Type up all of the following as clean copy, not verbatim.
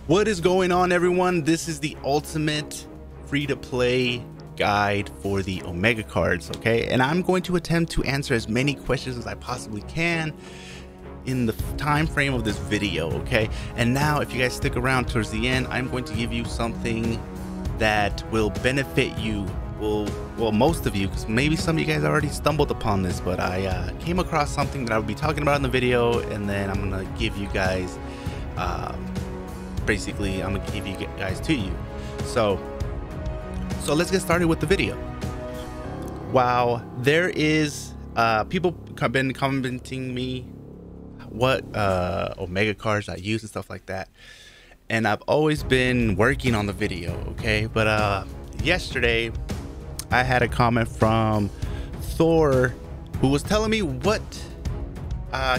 What is going on, everyone? This is the ultimate free-to-play guide for the Omega cards, okay? And I'm going to attempt to answer as many questions as I possibly can in the time frame of this video, okay? And now, if you guys stick around towards the end, I'm going to give you something that will benefit you. Well, most of you, because maybe some of you guys already stumbled upon this, but I came across something that I will be talking about in the video, and then I'm gonna give you guys basically I'm gonna give you guys to you. So let's get started with the video. Wow, there is people have been commenting me what Omega cards I use and stuff like that, and I've always been working on the video, okay? But yesterday I had a comment from Thor who was telling me what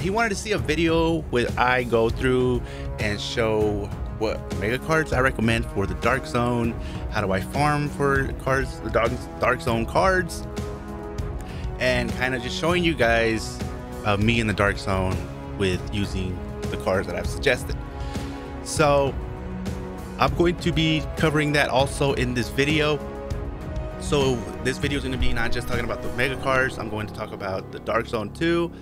he wanted to see a video where I go through and show what Omega cards I recommend for the Dark Zone, how do I farm for cards, the Dark Zone cards, and kind of just showing you guys me in the Dark Zone with using the cards that I've suggested. So I'm going to be covering that also in this video. So this video is going to be not just talking about the Omega cards, I'm going to talk about the Dark Zone too,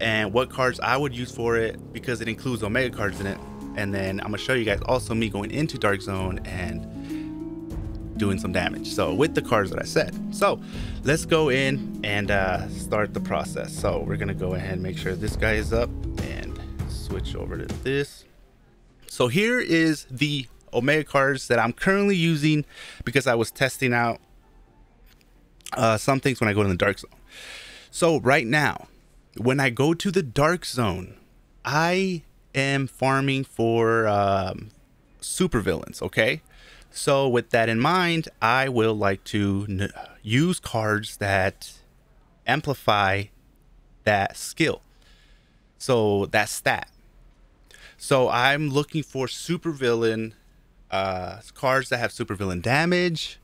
and what cards I would use for it, because it includes Omega cards in it. And then I'm gonna show you guys also me going into Dark Zone and doing some damage, so with the cards that I said. So let's go in and start the process. So we're gonna go ahead and make sure this guy is up and switch over to this. So here is the Omega cards that I'm currently using, because I was testing out some things when I go to the Dark Zone. So right now, when I go to the Dark Zone, I am farming for super villains, okay? So with that in mind, I will like to use cards that amplify that skill, so that stat. So I'm looking for super villain cards that have super villain damage,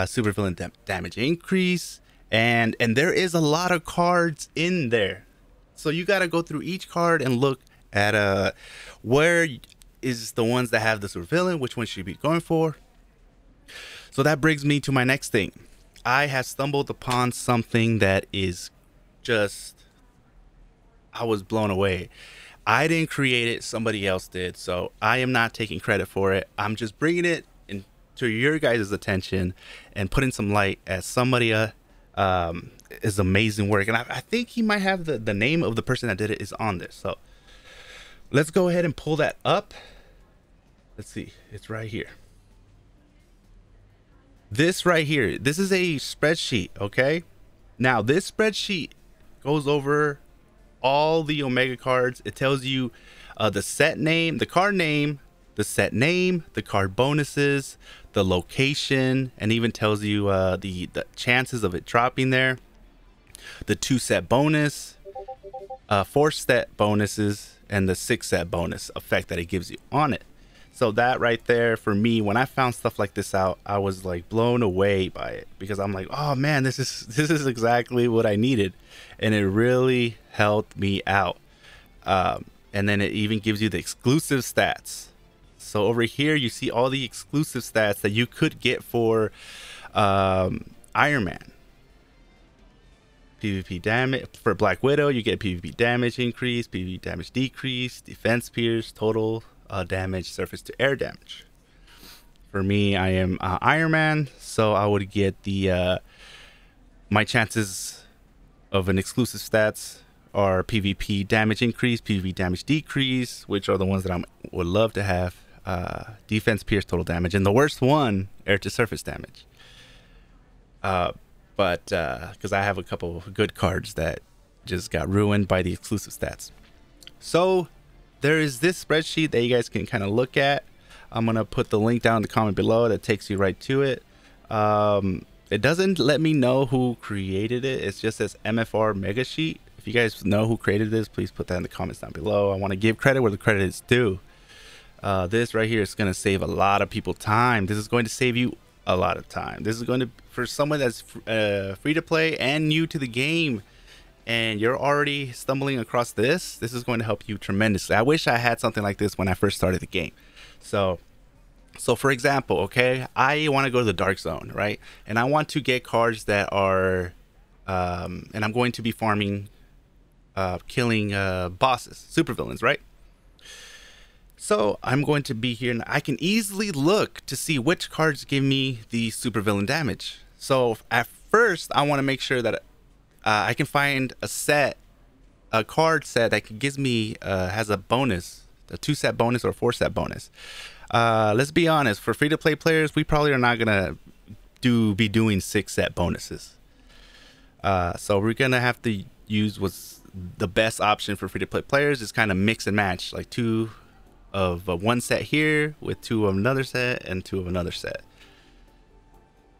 super villain damage increase, and there is a lot of cards in there, so you got to go through each card and look at where is the ones that have the super villain, which one should you be going for. So that brings me to my next thing. I have stumbled upon something that is just, I was blown away. I didn't create it, somebody else did, so I am not taking credit for it. I'm just bringing it into your guys' attention and putting some light at somebody is amazing work, and I think he might have the name of the person that did it is on this. So let's go ahead and pull that up. Let's see, it's right here. This right here, this is a spreadsheet, okay? Now this spreadsheet goes over all the Omega cards. It tells you the set name, the card name, the set name, the card bonuses, the location, and even tells you the chances of it dropping there, the 2 set bonus, 4 set bonuses, and the 6 set bonus effect that it gives you on it. So that right there, for me, when I found stuff like this out, I was like blown away by it, because I'm like, oh man, this is exactly what I needed, and it really helped me out. And then it even gives you the exclusive stats. So over here you see all the exclusive stats that you could get for Iron Man. PvP damage for Black Widow, you get PvP damage increase, PvP damage decrease, defense pierce, total damage, surface to air damage. For me, I am Iron Man, so I would get the my chances of an exclusive stats are PvP damage increase, PvP damage decrease, which are the ones that I would love to have, defense pierce, total damage, and the worst one, air to surface damage. But because I have a couple of good cards that just got ruined by the exclusive stats. So there is this spreadsheet that you guys can kind of look at. I'm going to put the link down in the comment below that takes you right to it. It doesn't let me know who created it. It just says MFR Mega Sheet. If you guys know who created this, please put that in the comments down below. I want to give credit where the credit is due. This right here is going to save a lot of people time. This is going to save you a lot of time. This is going to, for someone that's free to play and new to the game, and you're already stumbling across this is going to help you tremendously. I wish I had something like this when I first started the game. So for example, okay, I want to go to the dark zone, right? And I want to get cards that are, and I'm going to be farming, killing bosses, supervillains, right? So I'm going to be here, and I can easily look to see which cards give me the supervillain damage. So at first, I want to make sure that I can find a card set that gives me has a bonus, a 2-set bonus or a 4-set bonus. Let's be honest, for free-to-play players, we probably are not gonna be doing 6-set bonuses. So we're gonna have to use what's the best option for free-to-play players is kind of mix and match, like 2 of one set here with 2 of another set and 2 of another set.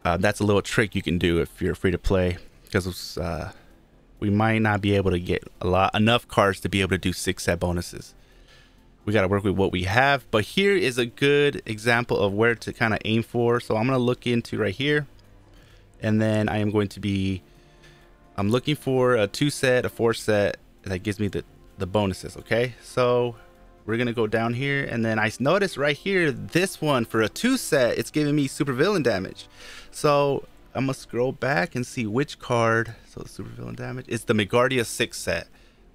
That's a little trick you can do if you're free to play, because we might not be able to get enough cards to be able to do 6-set bonuses. We got to work with what we have, but here is a good example of where to kind of aim for. So I'm going to look into right here, and then I am going to be, I'm looking for a 2-set, a 4-set that gives me the bonuses. Okay, so we're going to go down here, and then I notice right here, this one for a 2-set, it's giving me supervillain damage. So I'm going to scroll back and see which card. So the supervillain damage is the Megardia 6-set.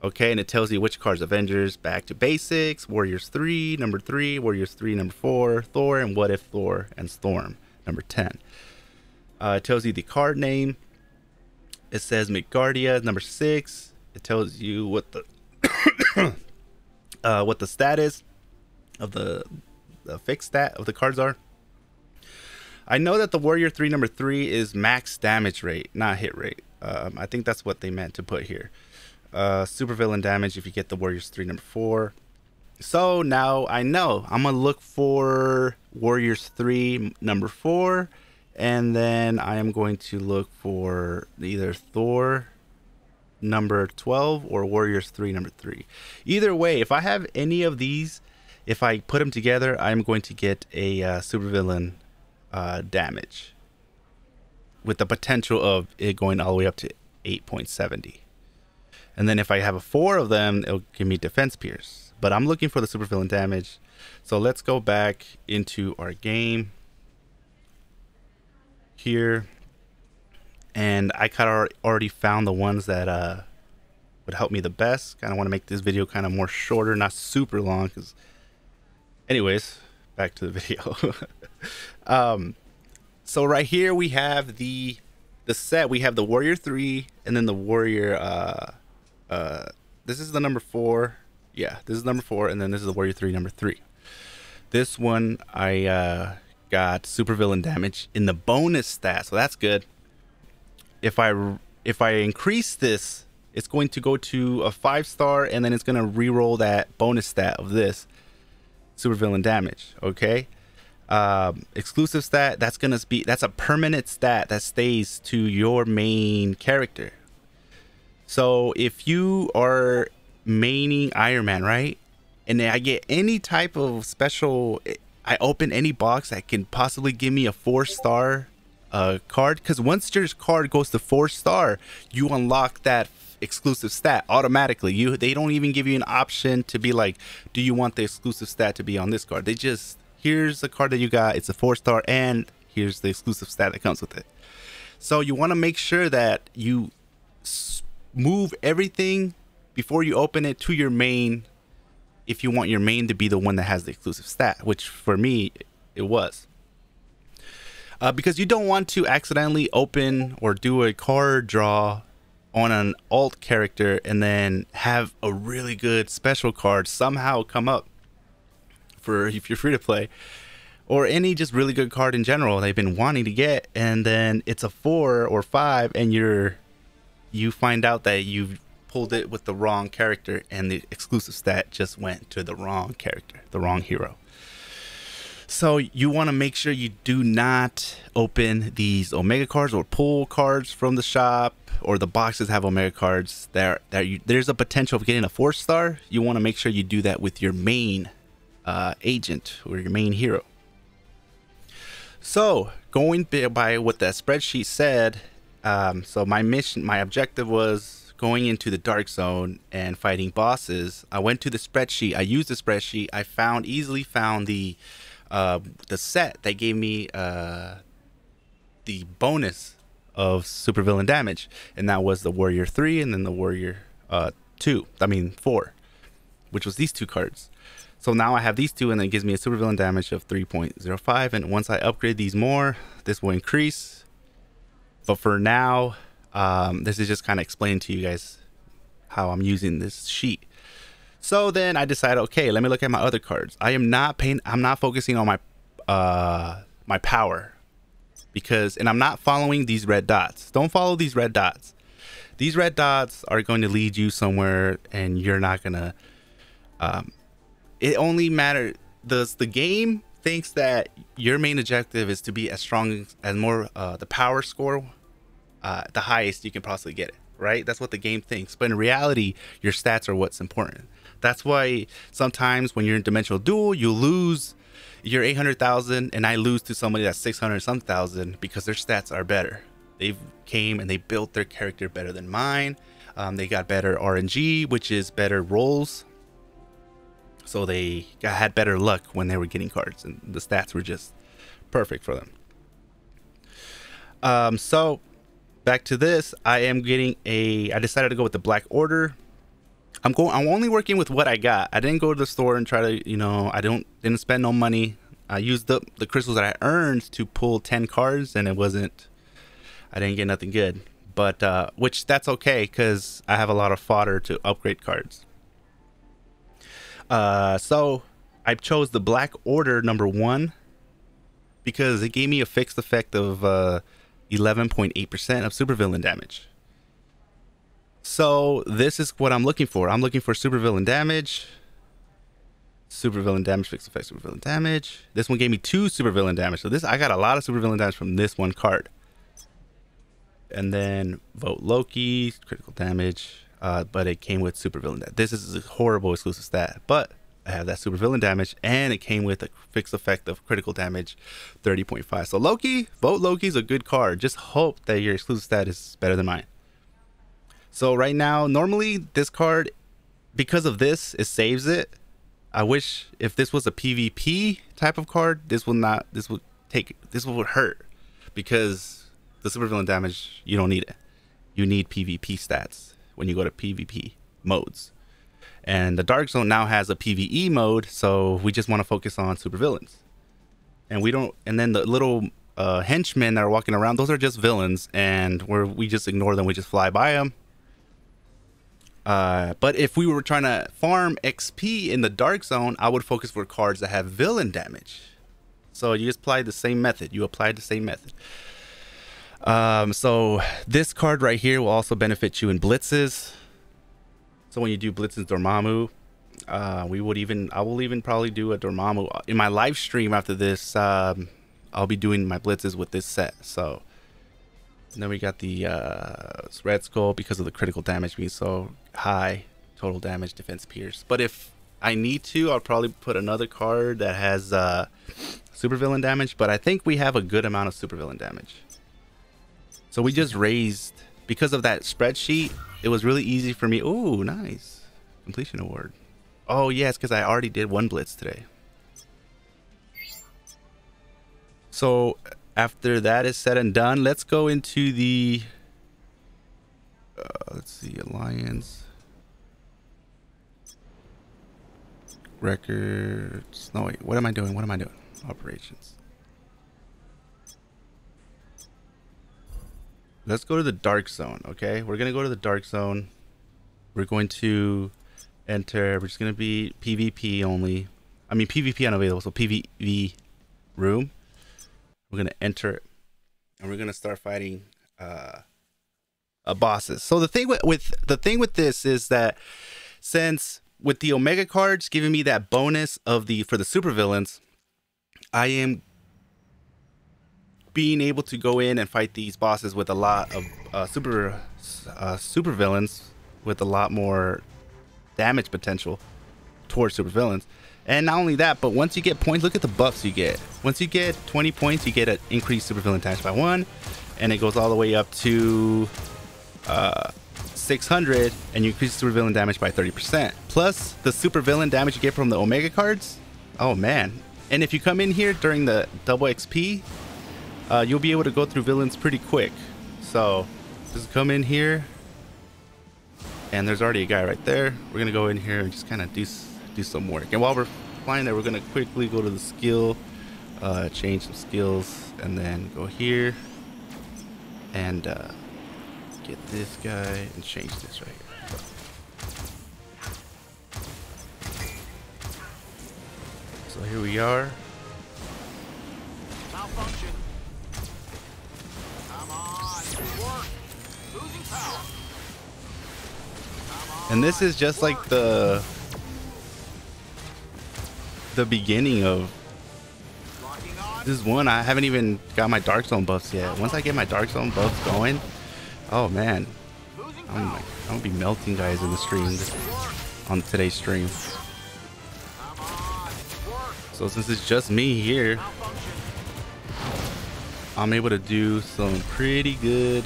Okay, and it tells you which cards: Avengers, Back to Basics, Warriors 3, number 3, Warriors 3, number 4, Thor, and What If Thor, and Storm, number 10. It tells you the card name. It says Megardia, number 6. It tells you what the stat is of the fixed stat of the cards are. I know that the Warrior 3, number 3 is max damage rate, not hit rate. I think that's what they meant to put here. Supervillain damage if you get the Warriors 3, number 4. So now I know I'm gonna look for Warriors 3, number 4, and then I am going to look for either Thor number 12 or Warriors 3, number 3. Either way, if I have any of these, if I put them together, I'm going to get a supervillain damage with the potential of it going all the way up to 8.70. And then if I have 4 of them, it'll give me defense pierce. But I'm looking for the supervillain damage. So let's go back into our game here. And I kind of already found the ones that would help me the best. Kind of want to make this video kind of more shorter, not super long. Because, anyways, back to the video. So right here we have the set. We have the Warrior 3, and then the Warrior. This is the number 4. Yeah, this is number 4, and then this is the Warrior 3, number 3. This one I got supervillain damage in the bonus stat, so that's good. If I increase this, it's going to go to a 5-star, and then it's going to re-roll that bonus stat of this supervillain damage. Okay, exclusive stat, that's a permanent stat that stays to your main character. So if you are maining Iron Man, right, and I get any type of special, I open any box that can possibly give me a 4-star card, because once your card goes to 4-star, you unlock that exclusive stat automatically. They don't even give you an option to be like, do you want the exclusive stat to be on this card? They just, here's the card that you got, it's a 4-star, and here's the exclusive stat that comes with it. So you want to make sure that you move everything before you open it to your main, if you want your main to be the one that has the exclusive stat, which for me it was. Because you don't want to accidentally open or do a card draw on an alt character and then have a really good special card somehow come up for if you're free to play, or any just really good card in general they've been wanting to get, and then it's a 4 or 5 and you find out that you've pulled it with the wrong character and the exclusive stat just went to the wrong character, the wrong hero. So you want to make sure you do not open these Omega cards or pull cards from the shop, or the boxes have Omega cards there's a potential of getting a 4-star. You want to make sure you do that with your main agent or your main hero. So going by what that spreadsheet said, so my objective was going into the dark zone and fighting bosses, I went to the spreadsheet. I used the spreadsheet. I easily found the set that gave me the bonus of supervillain damage, and that was the Warrior 3 and then the Warrior 4, which was these two cards. So now I have these two, and it gives me a supervillain damage of 3.05, and once I upgrade these more, this will increase. But for now, this is just kind of explaining to you guys how I'm using this sheet. So then I decided, okay, let me look at my other cards. I'm not focusing on my my power, and I'm not following these red dots. Don't follow these red dots. These red dots are going to lead you somewhere, and you're not gonna. It only matters. The game thinks that your main objective is to be as strong as the power score, the highest you can possibly get it. Right? That's what the game thinks. But in reality, your stats are what's important. That's why sometimes when you're in dimensional duel, you lose. You're 800,000 and I lose to somebody that's 600-some-thousand because their stats are better. They came and they built their character better than mine. They got better RNG, which is better rolls. So they had better luck when they were getting cards, and the stats were just perfect for them. So back to this, I decided to go with the Black Order. I'm only working with what I got. I didn't go to the store and try to, I didn't spend no money. I used the crystals that I earned to pull 10 cards, and I didn't get nothing good. But which that's okay, because I have a lot of fodder to upgrade cards. So I chose the Black Order #1 because it gave me a fixed effect of 11.8% of supervillain damage. So this is what I'm looking for. I'm looking for supervillain damage, fixed effect, supervillain damage. This one gave me 2 supervillain damage. So I got a lot of supervillain damage from this one card. And then Vote Loki, critical damage, but it came with supervillain damage. This is a horrible exclusive stat, but I have that supervillain damage, and it came with a fixed effect of critical damage, 30.5. So Vote Loki is a good card. Just hope that your exclusive stat is better than mine. So right now, normally this card, because of this, it saves it. I wish if this was a PvP type of card, this would hurt, because the supervillain damage, you don't need it. You need PvP stats when you go to PvP modes. And the Dark Zone now has a PvE mode, so we just want to focus on supervillains. And then the little henchmen that are walking around, those are just villains, and we just ignore them, we just fly by them. But if we were trying to farm XP in the Dark Zone, I would focus for cards that have villain damage. So you just apply the same method. So this card right here will also benefit you in blitzes. So when you do blitzes Dormammu, I will even probably do a Dormammu in my live stream after this. I'll be doing my blitzes with this set. So and then we got the Red Skull because of the critical damage being so high, total damage, defense, pierce. But if I need to, I'll probably put another card that has supervillain damage. But I think we have a good amount of supervillain damage. So we just raised, because of that spreadsheet, it was really easy for me. Oh, nice. Completion award. Oh, yes, because I already did 1 blitz today. So after that is said and done, let's go into the let's see, alliance records. No, wait, what am I doing? Operations. Let's go to the Dark Zone. Okay, we're gonna go to the Dark Zone. We're going to enter. We're just gonna be PvP only. I mean PvP unavailable, so PvE room. We're gonna enter it, and we're gonna start fighting bosses. So the thing with this is that, since with the Omega cards giving me that bonus for the supervillains, I am being able to go in and fight these bosses with a lot of supervillains with a lot more damage potential towards supervillains. And not only that, but once you get points, look at the buffs you get. Once you get 20 points, you get an increased supervillain damage by 1, and it goes all the way up to 600, and you increase super villain damage by 30%. Plus the super villain damage you get from the Omega cards. Oh man. And if you come in here during the double XP, you'll be able to go through villains pretty quick. So just come in here, and there's already a guy right there. We're gonna go in here and just kind of do some work. And while we're flying there, we're gonna quickly go to the skill, change some skills, and then go here and get this guy and change this right here. So here we are. Malfunction. Come on, work. Losing power. And this is just like the beginning of this one. I haven't even got my Dark Zone buffs yet. Once I get my Dark Zone buffs going, oh man, I'm gonna be melting guys in the stream on today's stream. So since it's just me here, I'm able to do some pretty good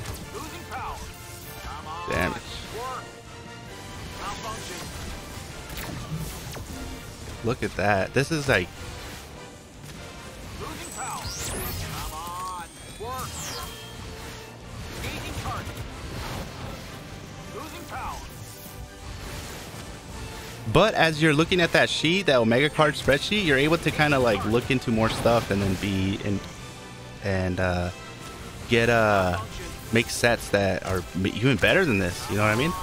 damage. Look at that. This is like but as you're looking at that sheet, that Omega card spreadsheet, you're able to kind of like look into more stuff and then be in and get make sets that are even better than this. You know what I mean?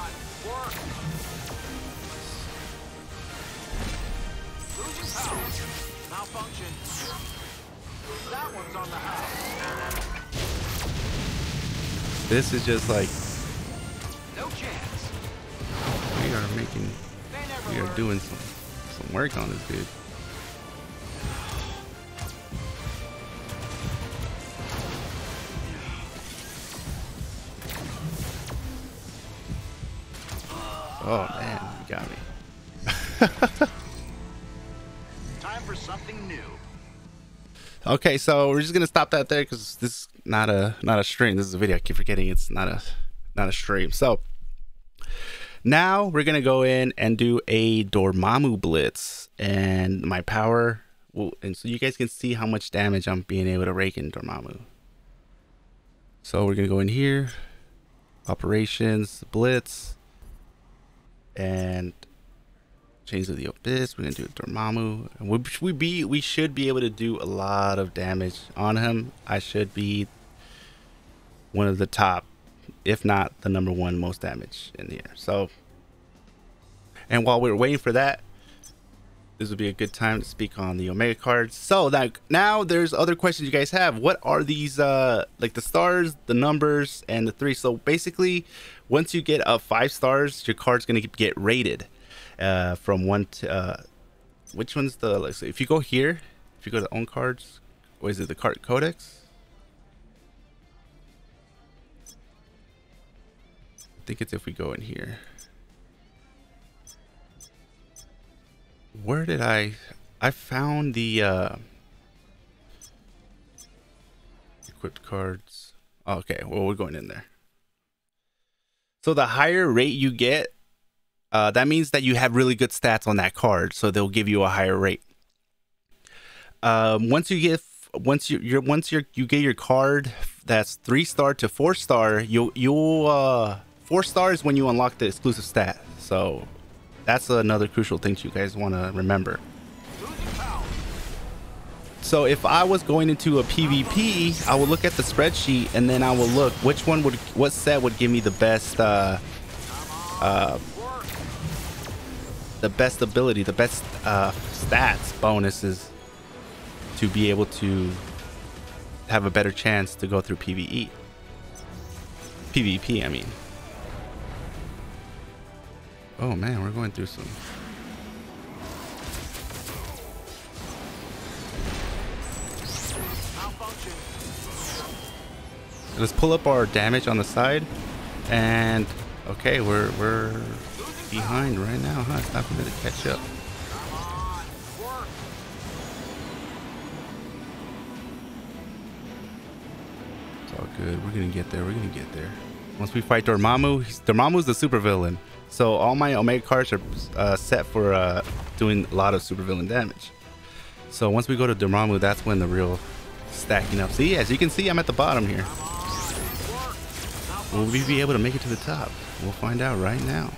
This is just like we are doing some work on this dude. Oh man, you got me. Time for something new. Okay, so we're just gonna stop that there because this is not a stream. This is a video. I keep forgetting it's not a stream. So now we're gonna go in and do a Dormammu blitz, and my power will, and so you guys can see how much damage I'm being able to rake in Dormammu. So we're gonna go in here, operations, blitz, and change to the Abyss. We're gonna do Dormammu, and we should be able to do a lot of damage on him. I should be one of the top, if not the #1 most damage in here. So, and while we're waiting for that, this would be a good time to speak on the Omega cards. So now there's other questions you guys have. What are these like the stars, the numbers, and the 3? So basically, once you get 5 stars, your card's gonna get rated from 1 to which one's the, like, so if you go here, if you go to own cards, or is it the card codex? I think it's if we go in here. Where did I found the equipped cards. Oh, okay, well, we're going in there. So the higher rate you get, that means that you have really good stats on that card, so they'll give you a higher rate. Once you get your card that's 3-star to 4-star, you'll 4 stars when you unlock the exclusive stat. So that's another crucial thing you guys want to remember. So if I was going into a PvP, I would look at the spreadsheet, and then I will look what set would give me the best ability, the best stats bonuses to be able to have a better chance to go through PvP, I mean. Oh man, we're going through some. Let's pull up our damage on the side, and okay, we're behind right now, huh? It's not going to catch up. It's all good. We're gonna get there. We're gonna get there. Once we fight Dormammu, Dormammu's the supervillain. So all my Omega cards are set for doing a lot of supervillain damage. So once we go to Dormammu, that's when the real stacking up. See, as you can see, I'm at the bottom here. Will we be able to make it to the top? We'll find out right now.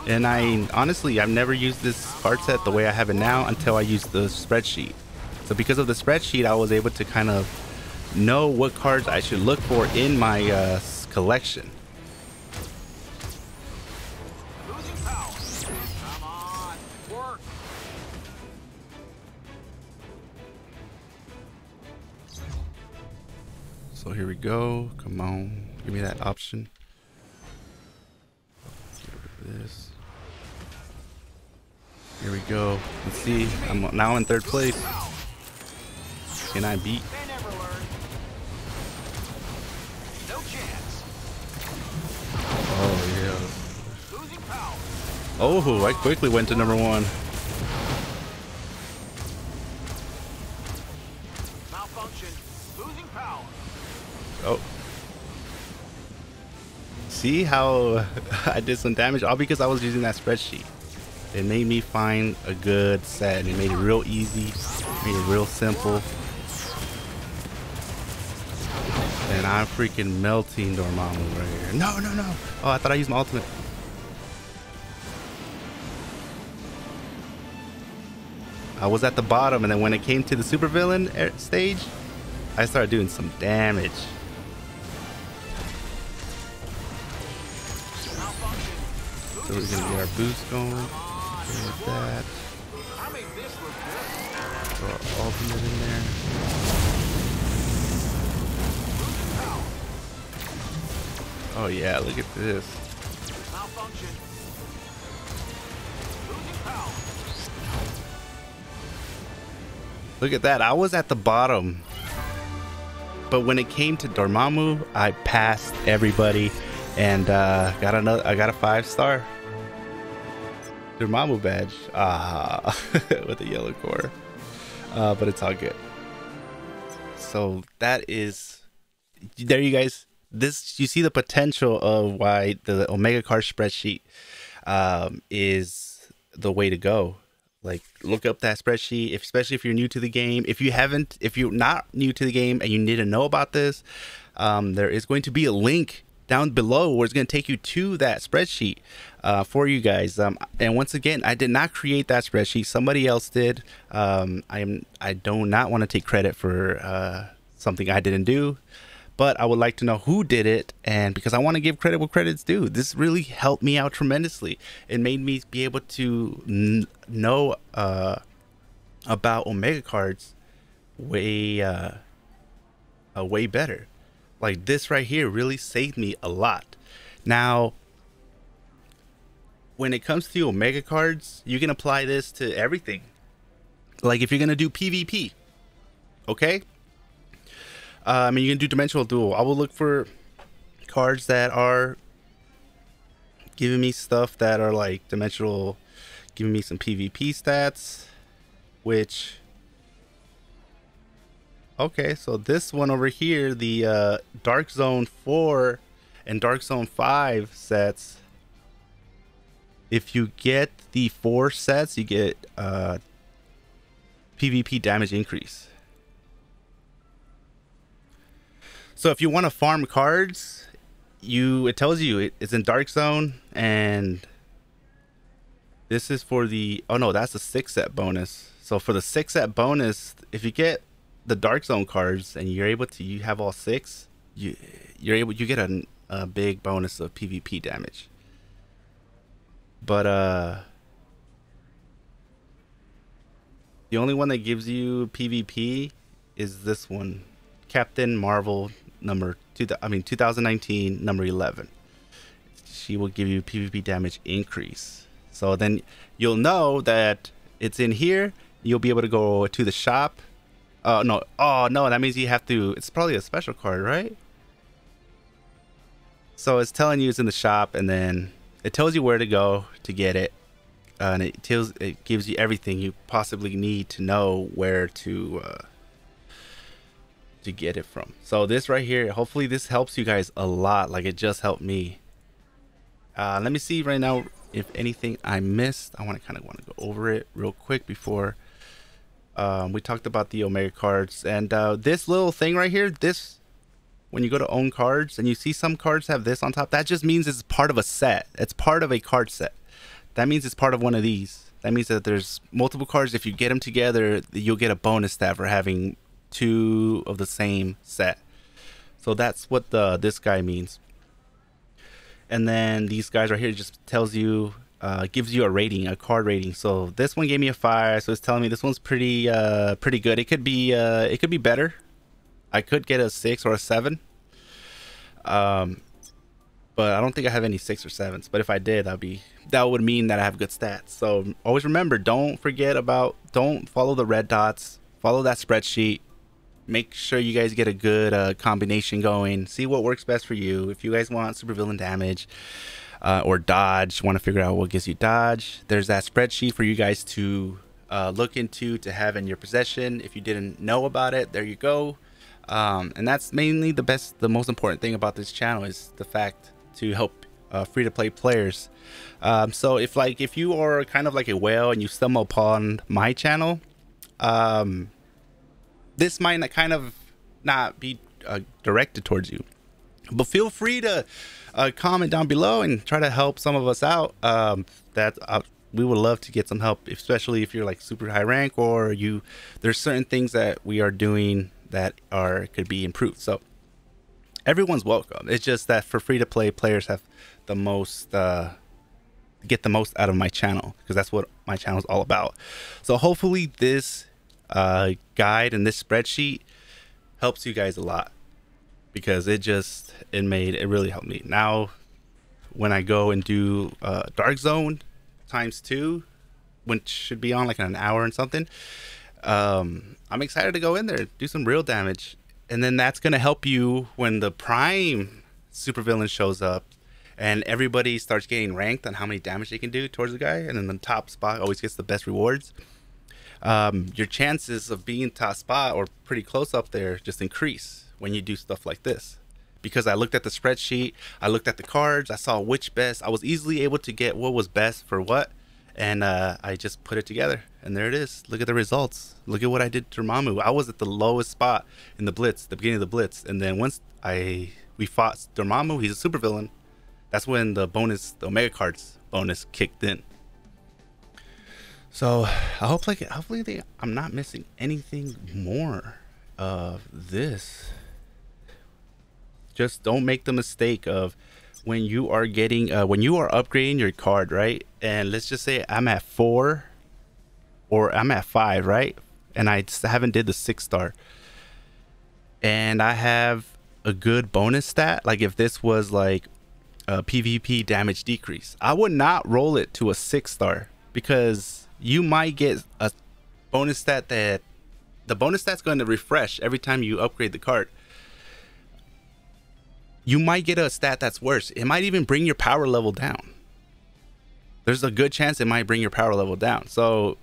And honestly, I've never used this card set the way I have it now until I used the spreadsheet. So because of the spreadsheet, I was able to kind of know what cards I should look for in my collection. So here we go. Come on, give me that option. Get rid of this. Here we go. Let's see. I'm now in third place. Can I beat? Oh yeah. Oh, I quickly went to number 1. Oh. See how I did some damage? All because I was using that spreadsheet. It made me find a good set. It made it real easy, made it real simple. And I'm freaking melting Dormammu right here. No, no, no. Oh, I thought I used my ultimate. I was at the bottom, and then when it came to the supervillain stage, I started doing some damage. So we're gonna get our boost going. Like that. Throw our ultimate in there. Oh yeah, look at this. Look at that. I was at the bottom. But when it came to Dormammu, I passed everybody and I got a 5-star Dormammu badge. With a yellow core. But it's all good. So that is, there you guys. This, you see the potential of why the Omega card spreadsheet is the way to go. Like, look up that spreadsheet, especially if you're new to the game. If you're not new to the game and you need to know about this, there is going to be a link down below where it's going to take you to that spreadsheet for you guys. And once again, I did not create that spreadsheet. Somebody else did. I do not want to take credit for something I didn't do. But I would like to know who did it, and because I want to give credit where credit's due. This really helped me out tremendously. It made me be able to know about Omega cards way better. Like this right here really saved me a lot. Now, when it comes to Omega cards, you can apply this to everything. Like if you're gonna do PvP, okay? I mean, you can do dimensional duel. I will look for cards that are giving me stuff that are like dimensional, giving me some PvP stats, which, okay, so this one over here, the Dark Zone 4 and Dark Zone 5 sets, if you get the 4 sets, you get PvP damage increase. So if you want to farm cards, it tells you it's in Dark Zone, and this is for the, oh no, that's the 6 set bonus. So for the 6 set bonus, if you get the Dark Zone cards and you're able to, you have all 6, you get a big bonus of PvP damage. But the only one that gives you PvP is this one, Captain Marvel number 2019 number 11. She will give you PvP damage increase. So then you'll know that it's in here. You'll be able to go to the shop. No, oh no, that means you have to, it's probably a special card, right? So it's telling you it's in the shop, and then it tells you where to go to get it, and it gives you everything you possibly need to know where to to get it from. So this right here, hopefully this helps you guys a lot, like it just helped me. Let me see right now if anything I missed. I want to go over it real quick before we talked about the Omega cards. And this little thing right here, this, when you go to own cards and you see some cards have this on top, that just means it's part of a set. It's part of a card set. That means it's part of one of these. That means that there's multiple cards. If you get them together, you'll get a bonus stat for having 2 of the same set. So that's what this guy means. And then these guys right here just tells you, gives you a rating, a card rating. So this one gave me a 5, so it's telling me this one's pretty good. It could be better. I could get a 6 or a 7. But I don't think I have any 6 or 7s. But if I did, that would mean that I have good stats. So always remember, don't follow the red dots. Follow that spreadsheet. Make sure you guys get a good combination going. See what works best for you. If you guys want supervillain damage or dodge, want to figure out what gives you dodge, there's that spreadsheet for you guys to look into, to have in your possession. If you didn't know about it, there you go. And that's mainly the most important thing about this channel, is the fact to help free-to-play players. So if you are kind of like a whale and you stumble upon my channel, this might not be directed towards you, but feel free to comment down below and try to help some of us out. We would love to get some help, especially if you're like super high rank, or there's certain things that we are doing that could be improved. So everyone's welcome. It's just that for free-to-play players have the most get the most out of my channel, because that's what my channel is all about. So hopefully this guide and this spreadsheet helps you guys a lot, because it really helped me. Now when I go and do Dark Zone ×2, which should be on like an hour and something, I'm excited to go in there, do some real damage. And then that's going to help you when the prime supervillain shows up and everybody starts getting ranked on how many damage they can do towards the guy, and then the top spot always gets the best rewards. Your chances of being top spot or pretty close up there just increase when you do stuff like this. Because I looked at the spreadsheet, I looked at the cards, I saw which best, I was easily able to get what was best for what, and I just put it together, and there it is. Look at the results. Look at what I did to Dormammu. I was at the lowest spot in the blitz, the beginning of the blitz, and then once we fought Dormammu, he's a supervillain. That's when the Omega cards bonus kicked in. So I hope hopefully I'm not missing anything more of this. Just don't make the mistake of when you are upgrading your card, right? And let's just say I'm at 4 or I'm at 5, right? And I just haven't did the 6-star, and I have a good bonus stat. Like if this was like a PvP damage decrease, I would not roll it to a 6-star, because you might get a bonus stat that the bonus stat's going to refresh every time you upgrade the card. You might get a stat that's worse. It might even bring your power level down. There's a good chance it might bring your power level down. So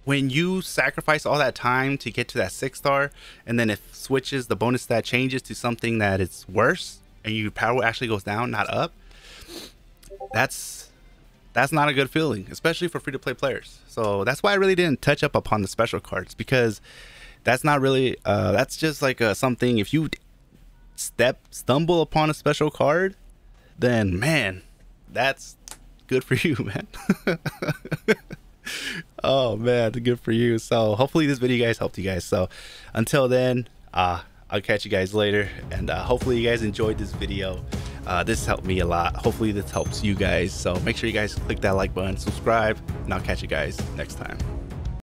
when you sacrifice all that time to get to that 6-star, and then if switches, the bonus stat changes to something that is worse, and your power actually goes down, not up, that's not a good feeling, especially for free-to-play players. So that's why I really didn't touch up upon the special cards, because that's not really that's just like something. If you stumble upon a special card, then man, that's good for you, man. Oh man, good for you. So hopefully this video guys helped you guys. So until then, I'll catch you guys later, and hopefully you guys enjoyed this video. This helped me a lot. Hopefully this helps you guys. So make sure you guys click that like button, subscribe, and I'll catch you guys next time.